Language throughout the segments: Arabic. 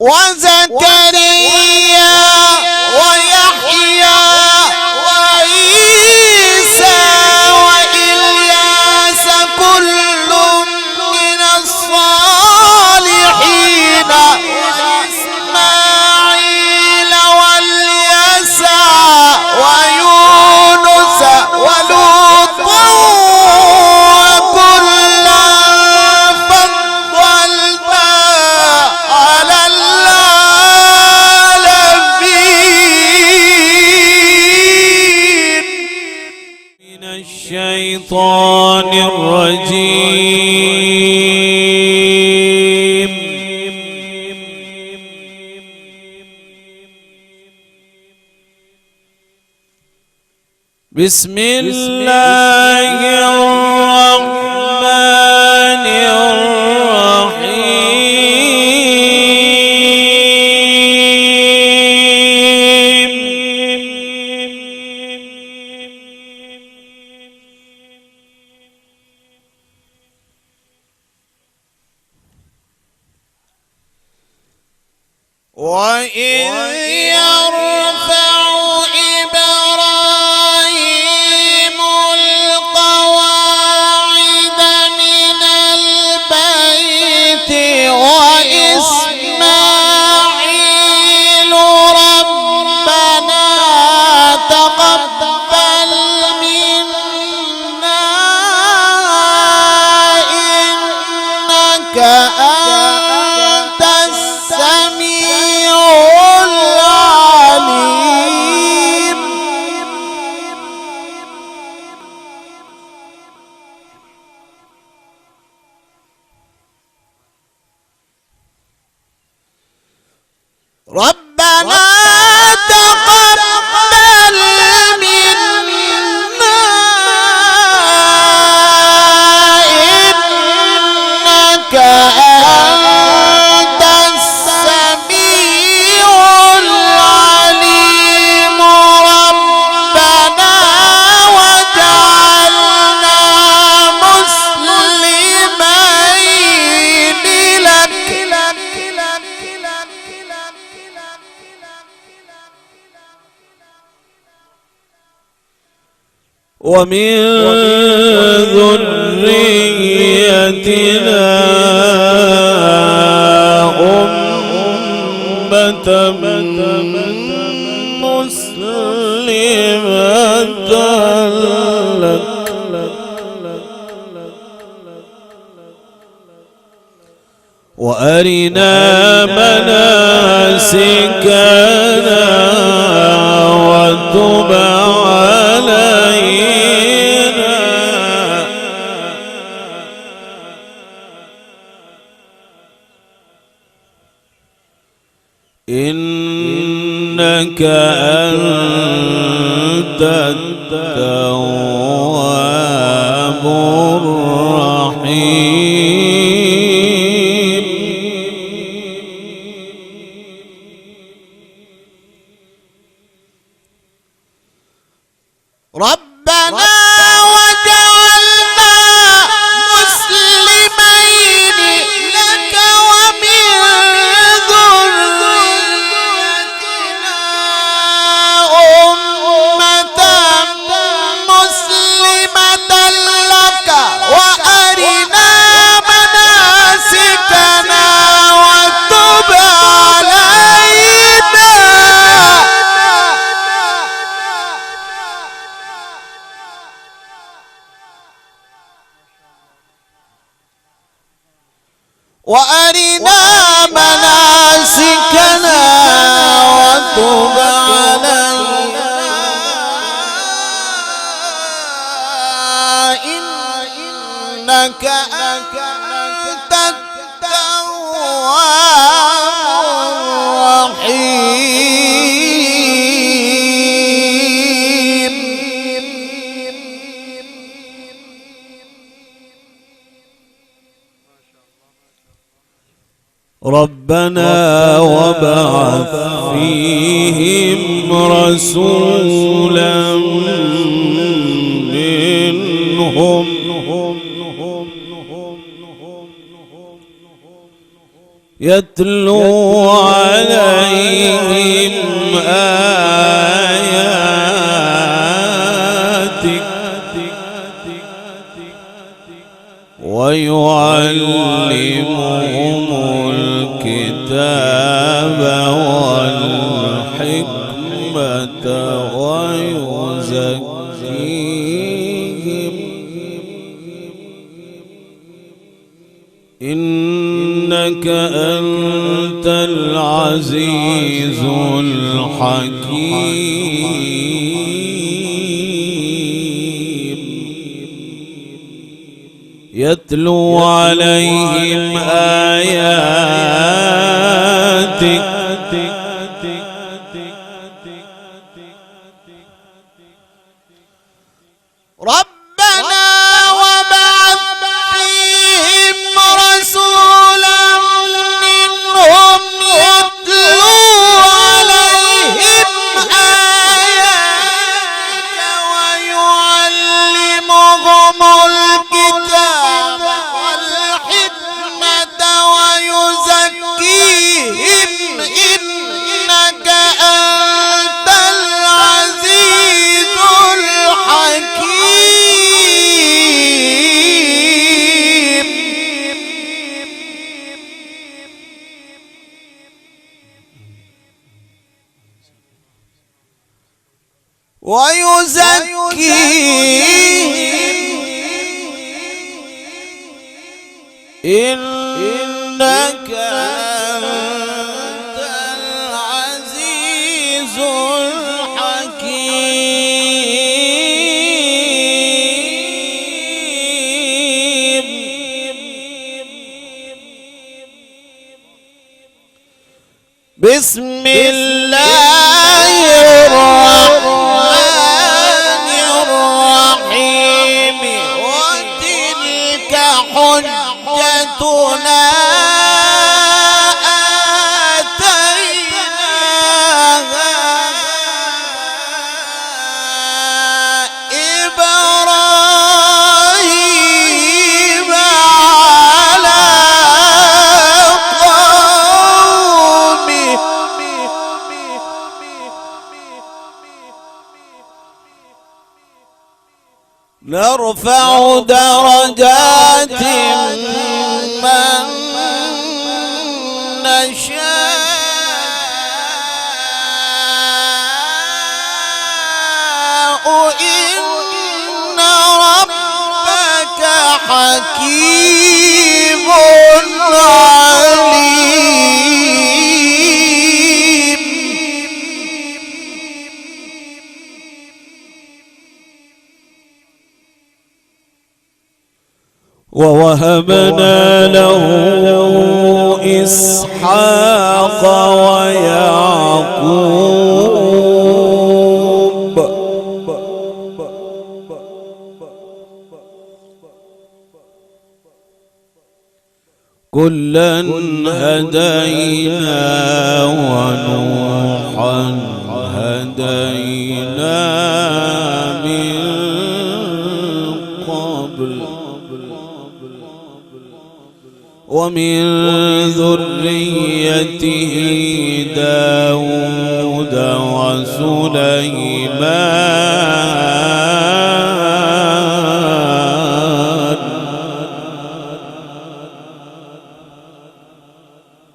وزكريا ويحيى وعيسى وإلياس كل من الصالحين وإسماعيل واليسع ويونس ولوطا وكلا فضلنا على العالمين. من الشيطان الرجيم. بسم الله الرحمن الرحيم. وإذ يرفع إبراهيم القواعد من البيت وإسماعيل ربنا تقبل منا إنك أنت السميع العليم. ربنا تقبل منا إنك أنت السميع العليم. ربنا وجعلنا مسلمين لك ومن ذريتنا أمة مسلمة لك وأرنا مناسكنا وتب علينا إنك أنت التواب الرحيم. ربنا وجعلنا مسلمين لك ومن ذريتنا أمة مسلمة لك وأرنا مناسكنا وتب علينا وأرنا مناسكنا وتب علينا إنك أنت التواب الرحيم. ربنا وابعث فيهم رسولا منهم يتلو عليهم آياتك ويعلمهم الكتاب والحكمة ويزكيهم إنك أنت العزيز الحكيم يتلو عليهم آياتك ربنا وابعث فيهم رسولا منهم يتلو عليهم آياتك ويعلمهم الكتاب والحكمة ويزكيهم إنك أنت العزيز الحكيم ويزكيهم إنك أنت العزيز الحكيم بسم الله الرحمن الرحيم وتلك حجتنا آتيناها إبراهيم على قومه نرفع درجات من نشاء إن ربك حكيم عليم ووهبنا له إسحاق ويعقوب كلا هدينا ونوحا هدينا من قبل ومن ذريته داود وسليمان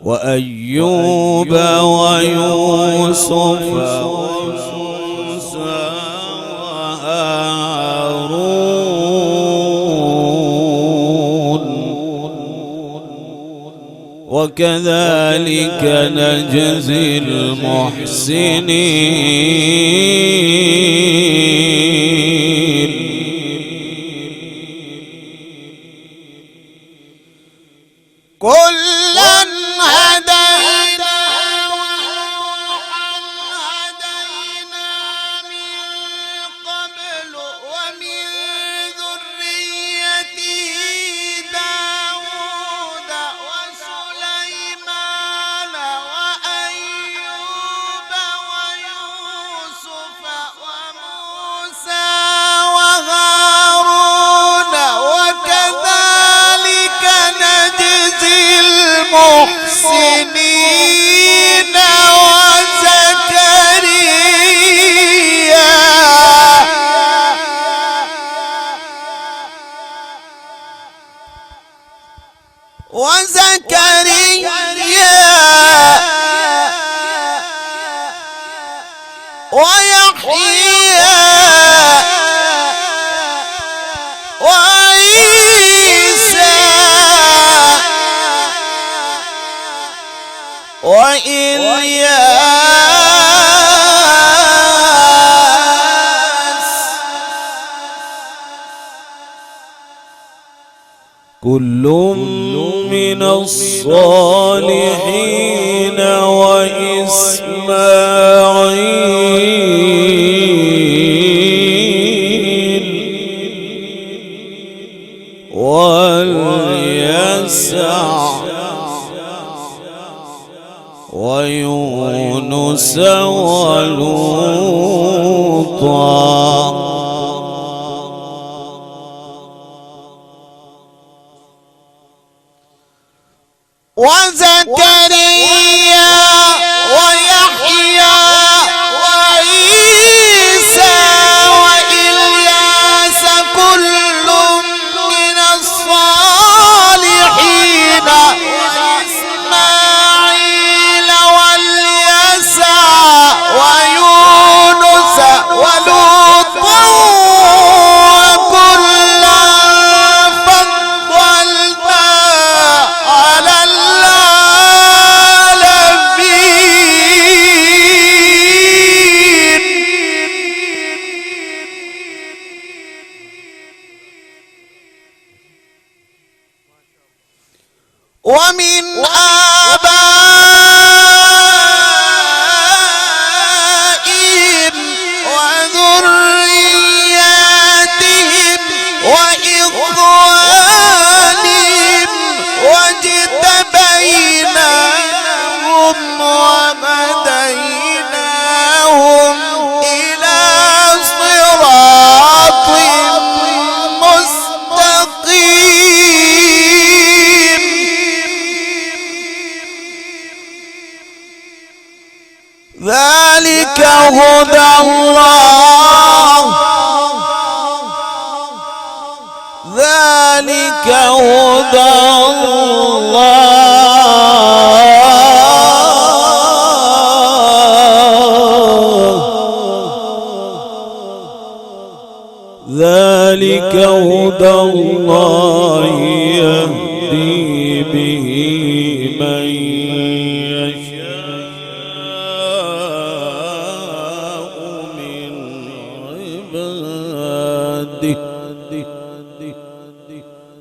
وأيوب ويوسف وموسى وهارون وكذلك نجزي المحسنين كلا هدينا ونوحا هدينا من قبل ومن ذريته داود وسليمان وأيوب ويوسف وإلياس كل من الصالحين وإسماعيل واليسع ويونس ولوطا وزكريا ويحيى وعيسى وإلياس كل من الصالحين وإسماعيل واليسع ويونس ولوطا وكلا فضلنا على العالمين. ومن آبائهم وذرياتهم وإخوانهم واجتبيناهم وهديناهم إلى صراط مستقيم. ذلك هدى الله ذلك هدى الله ذلك هدى الله يهدي به من يشاء من عباده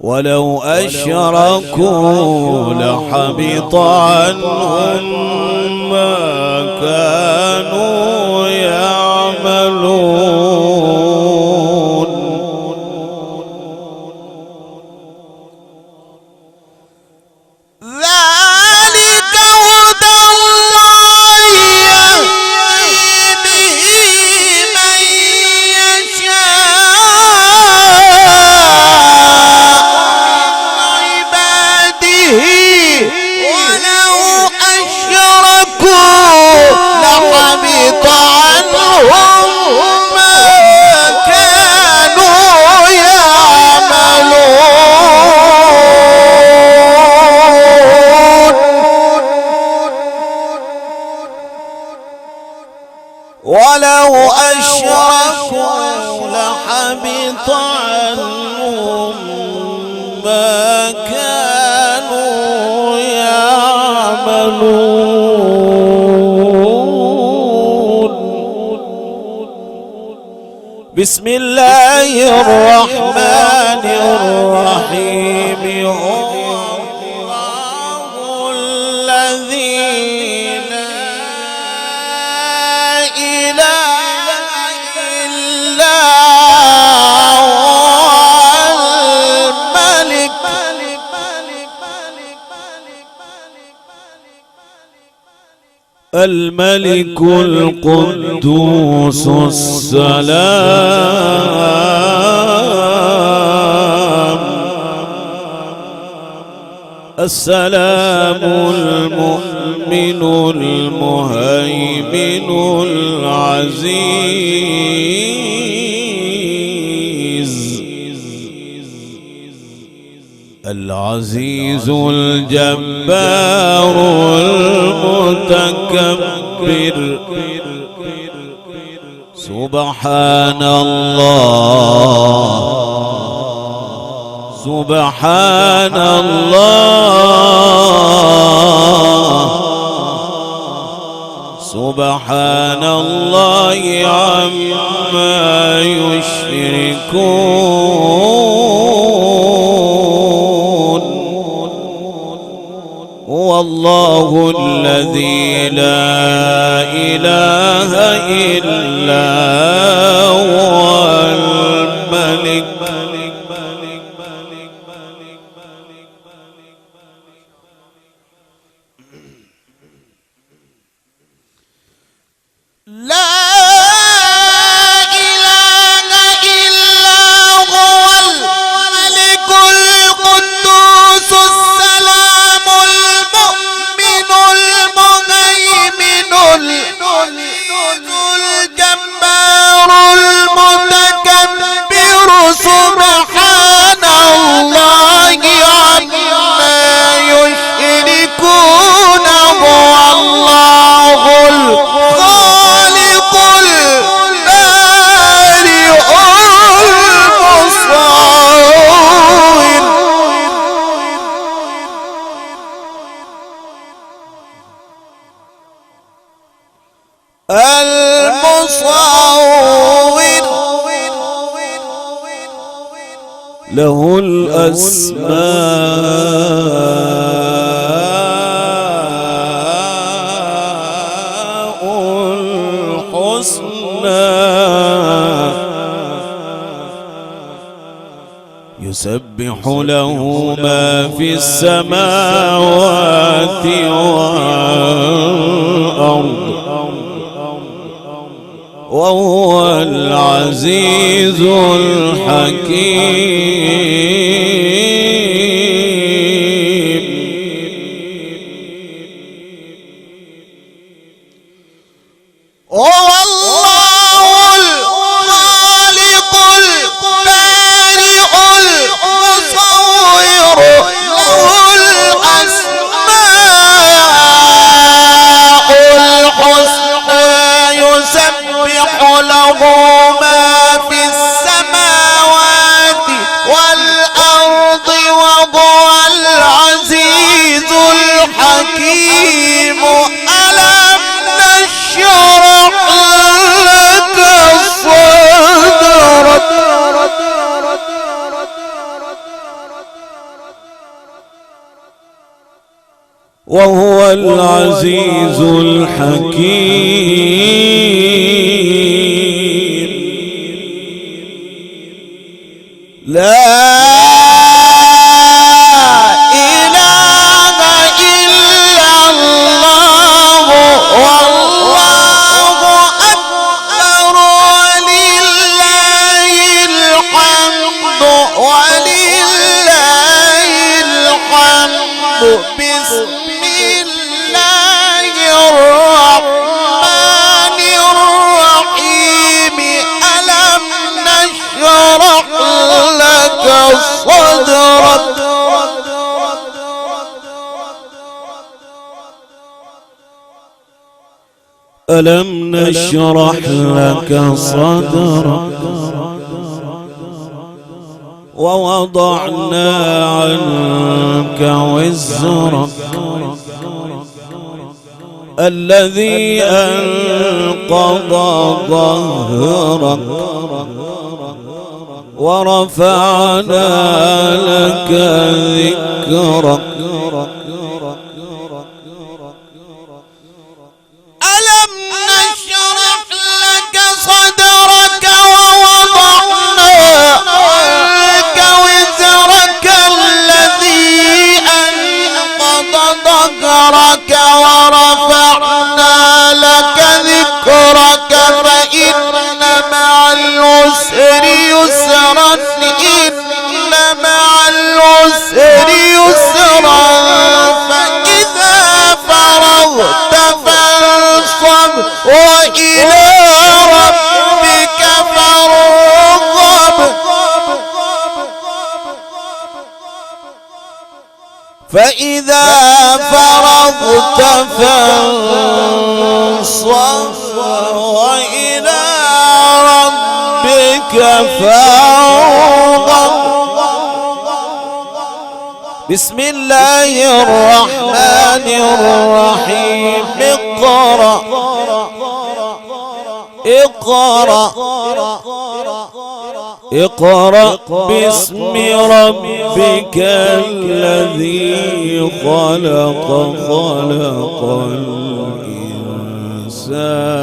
ولو أشركوا لحبط عنهم ما كانوا يعملون. ذلك هدى الله يهدي به من يشاء ولو أشركوا لحبط عنهم ما كانوا يعملون. ولو أشركوا لحبط عنهم ما كانوا يعملون. بسم الله الرحمن الرحيم. هو الله الذي لا إله إلا الملك القدوس السلام المؤمن المهيمن العزيز الجبار المتكبر. سبحان الله سبحان الله سبحان الله عما يشركون هو الله الذي لا إله إلا هو الملك له الأسماء الحسنى يسبح له ما في السماوات والأرض وهو العزيز الحكيم هو الله الخالق البارئ المصور له الأسماء الحسنى يسبح له ما في السماوات والأرض وهو العزيز الحكيم ألم نشرح لك صدرك وهو العزيز الحكيم لا إله إلا الله والله أكبر ولله الحمد بسم الله الرحمن الرحيم ألم نشرح لك صدرك ألم نشرح لك صدرك ووضعنا عنك وزرك الذي أنقض ظهرك ورفعنا لك ذكرك ألم نشرح لك صدرك ووضعنا عنك وزرك الذي أنقض ظهرك ورفعنا لك ذكرك فإن مع العسر يسرا إن مع العسر يسرا فإذا فرغت فانصب وإلى ربك فارغب فإذا فرغت فانصب وإلى ربك فارغب بسم الله الرحمن الرحيم اقرأ اقرأ باسم ربك الذي خلق الإنسان